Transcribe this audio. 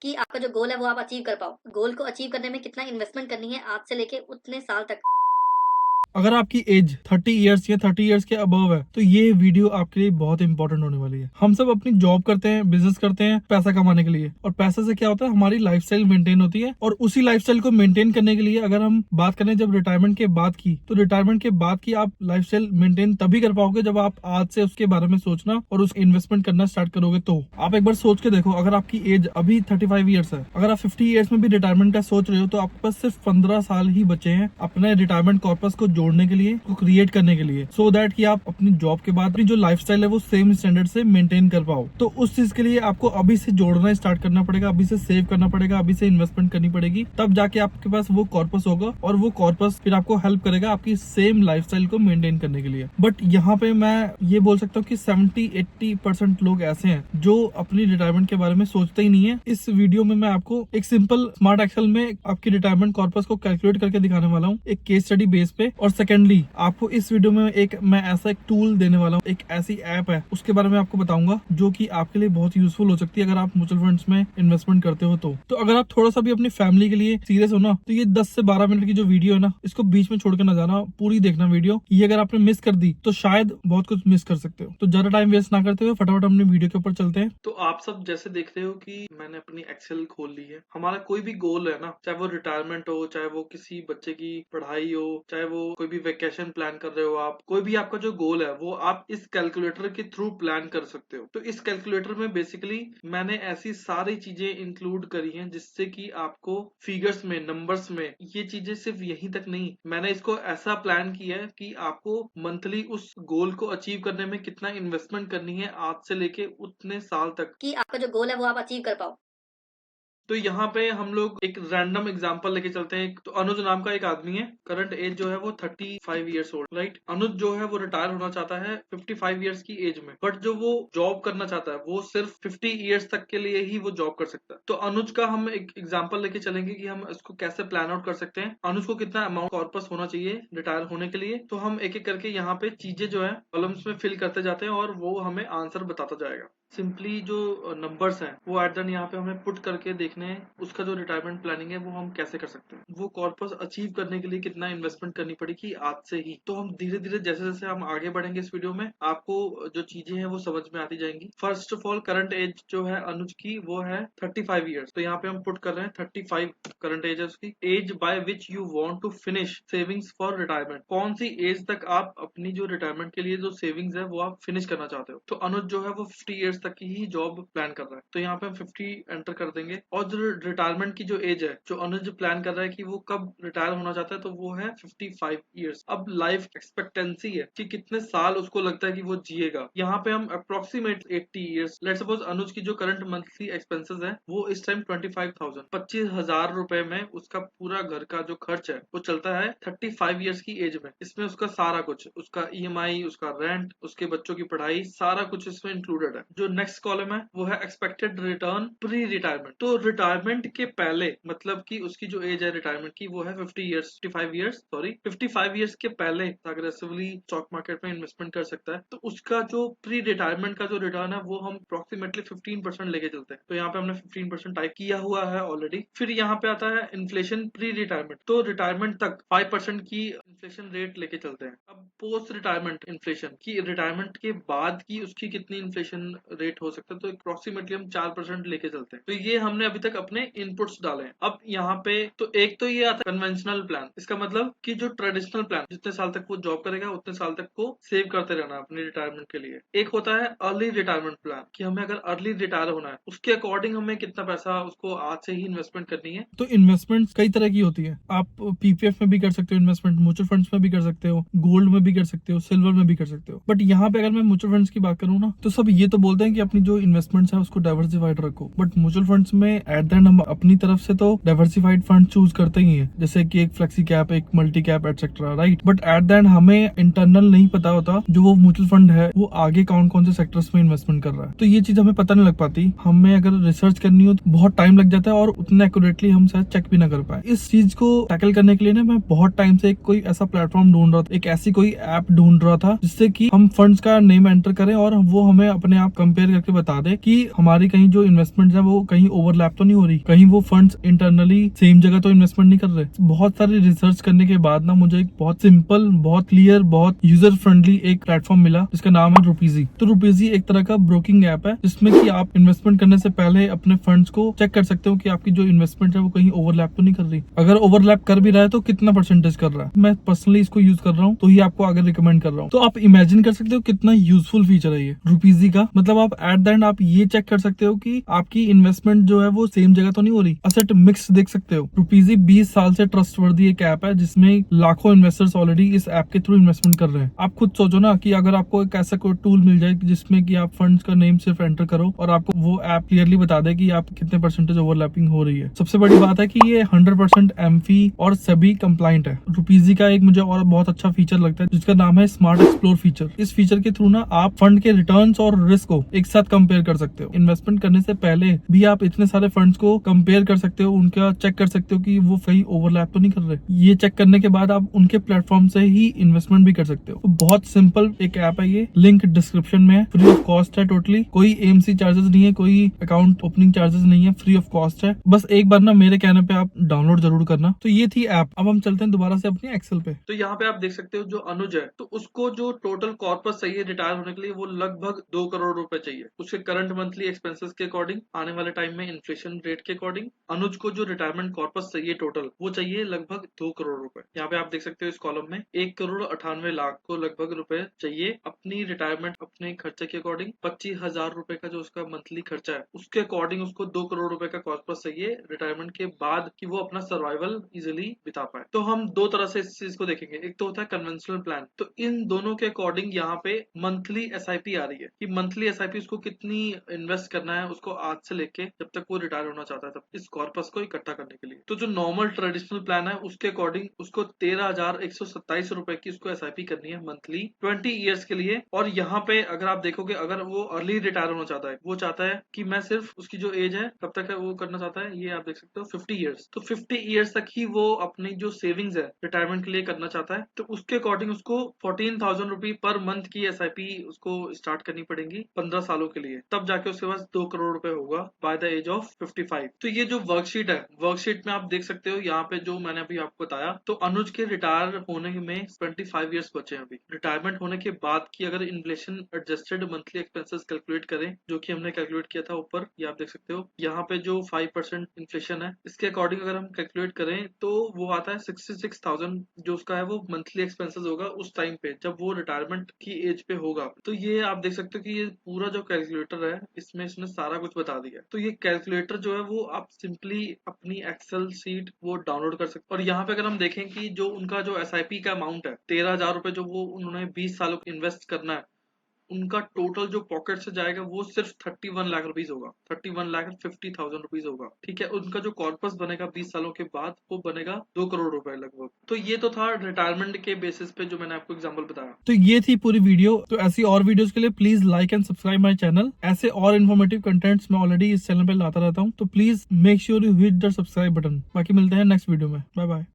कि आपका जो गोल है वो आप अचीव कर पाओ। गोल को अचीव करने में कितना इन्वेस्टमेंट करनी है आज से लेके उतने साल तक। अगर आपकी एज 30 इयर्स या 30 इयर्स के अबव है तो ये वीडियो आपके लिए बहुत इंपॉर्टेंट होने वाली है। हम सब अपनी जॉब करते हैं, बिजनेस करते हैं पैसा कमाने के लिए, और पैसे से क्या होता है, हमारी लाइफस्टाइल मेंटेन होती है। और उसी लाइफस्टाइल को मेंटेन करने के लिए अगर हम बात करें जब रिटायरमेंट के बाद की, तो रिटायरमेंट के बाद की आप लाइफस्टाइल मेंटेन तभी कर पाओगे जब आप आज से उसके बारे में सोचना और उस इन्वेस्टमेंट करना स्टार्ट करोगे। तो आप एक बार सोच के देखो, अगर आपकी एज अभी 35 ईयर्स है, अगर आप 50 ईयर्स में भी रिटायरमेंट का सोच रहे हो, तो आपके पास सिर्फ 15 साल ही बचे हैं अपने रिटायरमेंट कॉर्पस को जोड़ने के लिए, क्रिएट करने के लिए, सो दैट कि आप अपनी जॉब के बाद अपनी जो लाइफस्टाइल है वो सेम स्टैंडर्ड से मेंटेन कर पाओ। तो उस चीज के लिए आपको अभी से जोड़ना स्टार्ट करना पड़ेगा, अभी से सेव करना पड़ेगा, अभी से इन्वेस्टमेंट करनी पड़ेगी, तब जाके आपके पास वो कॉर्पस होगा और वो कॉर्पस फिर आपको हेल्प करेगा आपकी सेम लाइफस्टाइल को मेंटेन करने के लिए। बट यहाँ पे मैं ये बोल सकता हूँ कि 70-80% लोग ऐसे हैं जो अपनी रिटायरमेंट के बारे में सोचते ही नहीं है। इस वीडियो में मैं आपको एक सिंपल स्मार्ट एक्सेल में आपकी रिटायरमेंट कॉर्पस को कैलकुलेट करके दिखाने वाला हूँ, एक केस स्टडी बेस पे। और सेकेंडली आपको इस वीडियो में मैं ऐसा एक टूल देने वाला हूँ, एक ऐसी ऐप है उसके बारे में आपको बताऊंगा जो कि आपके लिए बहुत यूजफुल हो सकती है अगर आप म्यूचुअल फंड्स में इन्वेस्टमेंट करते हो। तो अगर आप थोड़ा सा भी अपनी फैमिली के लिए सीरियस हो ना, तो ये 10 से 12 मिनट की जो वीडियो है ना, इसको बीच में छोड़ के ना जाना, पूरी देखना वीडियो। ये अगर आपने मिस कर दी तो शायद बहुत कुछ मिस कर सकते हो। तो ज्यादा टाइम वेस्ट ना करते हुए फटाफट अपनी वीडियो के ऊपर चलते हैं। तो आप सब जैसे देख रहे हो कि मैंने अपनी एक्सेल खोल ली है। हमारा कोई भी गोल है ना, चाहे वो रिटायरमेंट हो, चाहे वो किसी बच्चे की पढ़ाई हो, चाहे वो कोई भी वेकेशन प्लान कर रहे हो, आप कोई भी आपका जो गोल है वो आप इस कैलकुलेटर के थ्रू प्लान कर सकते हो। तो इस कैलकुलेटर में बेसिकली मैंने ऐसी सारी चीजें इंक्लूड करी हैं जिससे कि आपको फिगर्स में, नंबर्स में, ये चीजें सिर्फ यहीं तक नहीं, मैंने इसको ऐसा प्लान किया है कि आपको मंथली उस गोल को अचीव करने में कितना इन्वेस्टमेंट करनी है आज से लेके उतने साल तक, कि आपका जो गोल है वो आप अचीव कर पाओ। तो यहाँ पे हम लोग एक रैंडम एग्जांपल लेके चलते हैं। तो अनुज नाम का एक आदमी है, करंट एज जो है वो 35 ईयर्स ओल्ड, राइट। अनुज जो है वो रिटायर होना चाहता है 55 ईयर्स की एज में, बट जो वो जॉब करना चाहता है वो सिर्फ 50 ईयर्स तक के लिए ही वो जॉब कर सकता है। तो अनुज का हम एक एग्जाम्पल लेके चलेंगे कि हम इसको कैसे प्लान आउट कर सकते हैं, अनुज को कितना अमाउंट कॉर्पस होना चाहिए रिटायर होने के लिए। तो हम एक एक करके यहाँ पे चीजें जो है कॉलम्स में फिल करते जाते हैं और वो हमें आंसर बताता जाएगा। सिंपली जो नंबर्स हैं वो एट द यहाँ पे हमें पुट करके देखने हैं उसका जो रिटायरमेंट प्लानिंग है वो हम कैसे कर सकते हैं, वो कॉर्पस अचीव करने के लिए कितना इन्वेस्टमेंट करनी पड़ेगी आज से ही। तो हम धीरे धीरे जैसे जैसे हम आगे बढ़ेंगे इस वीडियो में आपको जो चीजें हैं वो समझ में आती जाएंगी। First of all current age जो है अनुज की वो है 35 ईयर्स। तो यहाँ पे हम पुट कर रहे हैं 35 करंट एज है उसकी। Age by which you want to finish savings for retirement, कौन सी एज तक आप अपनी जो रिटायरमेंट के लिए जो सेविंग्स है वो आप फिनिश करना चाहते हो। तो अनुज जो है वो 50 ईयर्स तक की ही जॉब प्लान कर रहा है, तो यहाँ पे हम 50 एंटर कर देंगे। और जो रिटायरमेंट की जो एज है जो अनुज प्लान कर रहा है कि वो कब रिटायर होना चाहता है, तो वो है 55 ईयर्स। अब लाइफ एक्सपेक्टेंसी है कि कितने साल उसको लगता है कि वो जिएगा, यहाँ पे हम अप्रोक्सीमेट 80 ईयर्स। लेट्स सपोज अनुज की जो करंट मंथली एक्सपेंसेस है वो इस टाइम 25,000 25,000 रुपए में उसका पूरा घर का जो खर्च है वो चलता है 35 ईयर्स की एज में। इसमें उसका सारा कुछ, उसका EMI, उसका रेंट, उसके बच्चों की पढ़ाई, सारा कुछ इसमें इंक्लूडेड है। जो नेक्स्ट कॉलम है वो है एक्सपेक्टेड रिटर्न प्री रिटायरमेंट। तो रिटायरमेंट के पहले, मतलब कि उसकी जो एज है रिटायरमेंट की वो है 55 ईयर्स के पहले अग्रेसिवली स्टॉक मार्केट में इन्वेस्टमेंट कर सकता है। तो उसका जो प्री रिटायरमेंट का जो रिटर्न है वो हम अप्रोक्सीमेटली 15% लेके चलते हैं। तो यहाँ पे हमने 15% टाइप किया हुआ है ऑलरेडी। फिर यहाँ पे आता है इन्फ्लेशन प्री रिटायरमेंट। तो रिटायरमेंट तक 5% की इन्फ्लेशन रेट लेके चलते हैं। अब पोस्ट रिटायरमेंट इन्फ्लेशन की, रिटायरमेंट के बाद की उसकी कितनी इन्फ्लेशन रेट हो सकता है, तो अप्रोक्सीमेटली हम 4% लेके चलते हैं। तो ये हमने अभी तक अपने इनपुट्स डाले हैं। अब यहाँ पे तो एक तो ये आता है कन्वेंशनल प्लान। इसका मतलब कि जो ट्रेडिशनल प्लान, जितने साल तक वो जॉब करेगा उतने साल तक को सेव करते रहना अपने रिटायरमेंट के लिए। एक होता है अर्ली रिटायरमेंट प्लान कि हमें अगर अर्ली रिटायर होना है उसके अकॉर्डिंग हमें कितना पैसा उसको आज से ही इन्वेस्टमेंट करनी है। तो इन्वेस्टमेंट कई तरह की होती है, आप PPF में भी कर सकते हो इन्वेस्टमेंट, म्यूचुअल फंड्स में भी कर सकते हो, गोल्ड में भी कर सकते हो, सिल्वर में भी कर सकते हो। बट यहाँ पे अगर मैं म्यूचुअल फंड्स की बात करूँ ना, तो सब ये तो बोलते हैं कि अपनी जो इन्वेस्टमेंट्स है उसको डाइवर्सिफाइड रखो। बट म्यूचुअल फंड्स में एट द एंड हम अपनी तरफ से तो डाइवर्सिफाइड फंड चूज करते ही है, जैसे कि एक फ्लेक्सी कैप, एक multi cap etcetera, right. But at the end हमें इंटरनल नहीं पता होता जो वो म्यूचुअल फंड है वो आगे कौन कौन से सेक्टर्स में इन्वेस्टमेंट कर रहा है। तो ये चीज हमें पता नहीं लग पाती। हमें अगर रिसर्च करनी हो तो बहुत टाइम लग जाता है और उतना एक्यूरेटली हम शायद चेक भी ना कर पाए। इस चीज को टैकल करने के लिए ना मैं बहुत टाइम से कोई ऐसा प्लेटफॉर्म ढूंढ रहा था, एक ऐसी कोई ऐप ढूंढ रहा था जिससे कि हम फंड्स का नेम एंटर करें और वो हमें अपने आप कंपेयर कंपेयर करके बता दे कि हमारी कहीं जो इन्वेस्टमेंट है वो कहीं ओवरलैप तो नहीं हो रही, कहीं वो फंड्स इंटरनली सेम जगह तो इन्वेस्टमेंट नहीं कर रहे। बहुत सारी रिसर्च करने के बाद ना मुझे एक बहुत सिंपल, बहुत क्लियर, बहुत यूजर फ्रेंडली एक प्लेटफॉर्म मिला जिसका नाम है रुपीजी। तो रुपीजी एक तरह का ब्रोकिंग ऐप है जिसमें कि आप इन्वेस्टमेंट करने से पहले अपने फंड्स को चेक कर सकते हो कि आपकी जो इन्वेस्टमेंट है वो कहीं ओवरलैप तो नहीं कर रही, अगर ओवरलैप कर भी रहा है तो कितना परसेंटेज कर रहा है। मैं पर्सनली इसको यूज कर रहा हूँ तो ही आपको आगे रिकमेंड कर रहा हूँ। तो आप इमेजिन कर सकते हो कितना यूजफुल फीचर है ये रुपीजी का। मतलब आप एट द एंड आप ये चेक कर सकते हो कि आपकी इन्वेस्टमेंट जो है वो सेम जगह तो नहीं हो रही, असेट मिक्स देख सकते हो। रुपीजी 20 साल से ट्रस्टवर्दी एक ऐप है जिसमें लाखों इन्वेस्टर्स ऑलरेडी इस ऐप के थ्रू इन्वेस्टमेंट कर रहे हैं। आप खुद सोचो ना कि अगर आपको एक ऐसा कोई टूल मिल जाए जिसमें कि आप फंड्स का नेम सिर्फ एंटर करो और आपको वो ऐप क्लियरली बता दे कि आप कितने परसेंटेज ओवरलैपिंग हो रही है। सबसे बड़ी बात है कि ये 100% एमफी और सभी कंप्लाइंट है। रुपीजी का एक मुझे और बहुत अच्छा फीचर लगता है जिसका नाम है स्मार्ट एक्सप्लोर फीचर। इस फीचर के थ्रू ना आप फंड के रिटर्न्स और रिस्क को एक साथ कंपेयर कर सकते हो। इन्वेस्टमेंट करने से पहले भी आप इतने सारे फंड्स को कंपेयर कर सकते हो, उनका चेक कर सकते हो कि वो कहीं ओवरलैप तो नहीं कर रहे। ये चेक करने के बाद आप उनके प्लेटफॉर्म से ही इन्वेस्टमेंट भी कर सकते हो। तो बहुत सिंपल एक ऐप है ये, लिंक डिस्क्रिप्शन में है, फ्री ऑफ कॉस्ट है टोटली, कोई एमसी चार्जेस नहीं है, कोई अकाउंट ओपनिंग चार्जेस नहीं है, फ्री ऑफ कॉस्ट है। बस एक बार ना मेरे कहने पे आप डाउनलोड जरूर करना। तो ये थी ऐप। अब हम चलते हैं दोबारा से अपने एक्सेल पे। तो यहाँ पे आप देख सकते हो जो अनुज है तो उसको जो टोटल कॉर्पस चाहिए रिटायर होने के लिए वो लगभग 2 करोड़ रुपए चाहिए। उसके करंट मंथली एक्सपेंसेस के अकॉर्डिंग, आने वाले टाइम में इन्फ्लेशन रेट के अकॉर्डिंग अनुज को जो रिटायरमेंट कॉर्पस चाहिए टोटल वो चाहिए लगभग 2 करोड़ रुपए। यहाँ पे आप देख सकते हो इस कॉलम में 1,98,00,000 को लगभग रुपए चाहिए अपनी रिटायरमेंट, अपने खर्चे के अकॉर्डिंग। 25,000 रुपए का जो उसका मंथली खर्चा है उसके अकॉर्डिंग उसको 2 करोड़ रुपए का कॉर्पस चाहिए रिटायरमेंट के बाद कि वो अपना सर्वाइवल इजिली बिता पाए। तो हम दो तरह से इस चीज को देखेंगे, एक तो होता है कन्वेंशनल प्लान। तो इन दोनों के अकॉर्डिंग यहाँ पे मंथली एसआईपी आ रही है कि मंथली एसआईपी उसको कितनी इन्वेस्ट करना है उसको आज से लेके जब तक वो रिटायर होना चाहता है तब इस कॉर्पस को इकट्ठा करने के लिए। तो जो नॉर्मल ट्रेडिशनल प्लान है उसके अकॉर्डिंग उसको 13,127 रुपए की उसको एसआईपी करनी है मंथली 20 ईयर्स के लिए। और यहाँ पे अगर आप देखोगे अगर वो अर्ली रिटायर होना चाहता है, वो चाहता है कि मैं सिर्फ उसकी जो एज है कब तक है वो करना चाहता है, ये आप देख सकते हो 50 ईयर्स। तो 50 ईयर्स तक ही वो अपनी जो सेविंग्स है रिटायरमेंट के लिए करना चाहता है। तो उसके अकॉर्डिंग उसको 14,000 रुपए पर मंथ की एसआईपी उसको स्टार्ट करनी पड़ेगी 15 सालों के लिए, तब जाके उसके पास 2 करोड़ रुपए होगा बाय द एज ऑफ 55। तो ये जो वर्कशीट है, वर्कशीट में आप देख सकते हो यहाँ पे जो मैंने अभी आपको बताया। तो अनुज के रिटायर होने में 25 ईयर्स बचे हैं। अभी रिटायरमेंट होने के बाद की अगर inflation adjusted monthly expenses calculate करें, जो कि हमने कैलकुलेट किया था ऊपर, ये आप देख सकते हो यहाँ पे जो 5% इन्फ्लेशन है इसके अकॉर्डिंग अगर हम कैलकुलेट करें तो वो आता है 66,000 जो उसका है वो मंथली एक्सपेंसेस होगा उस टाइम पे जब वो रिटायरमेंट की एज पे होगा। तो ये आप देख सकते हो कि ये पूरा जो कैलकुलेटर है इसमें इसने सारा कुछ बता दिया। तो ये कैलकुलेटर जो है वो आप सिंपली अपनी एक्सेल शीट वो डाउनलोड कर सकते। और यहाँ पे अगर हम देखें कि जो उनका जो एसआईपी का अमाउंट है 13,000 रुपए जो वो उन्होंने 20 सालों को इन्वेस्ट करना है, उनका टोटल जो पॉकेट से जाएगा वो सिर्फ 31 लाख रुपीज होगा, 31,50,000 रुपीज होगा। ठीक है, उनका जो कॉर्पस बनेगा 20 सालों के बाद वो बनेगा 2 करोड़ रुपए लगभग। तो ये तो था रिटायरमेंट के बेसिस पे जो मैंने आपको एग्जांपल बताया। तो ये थी पूरी वीडियो। तो ऐसी और वीडियोस के लिए please like and subscribe my channel. ऐसे और इन्फॉर्मेटिव कंटेंट्स मैं ऑलरेडी इस चैनल पे लाता रहता हूँ, तो please make sure you hit the subscribe button. बाकी मिलते हैं नेक्स्ट वीडियो में। Bye bye.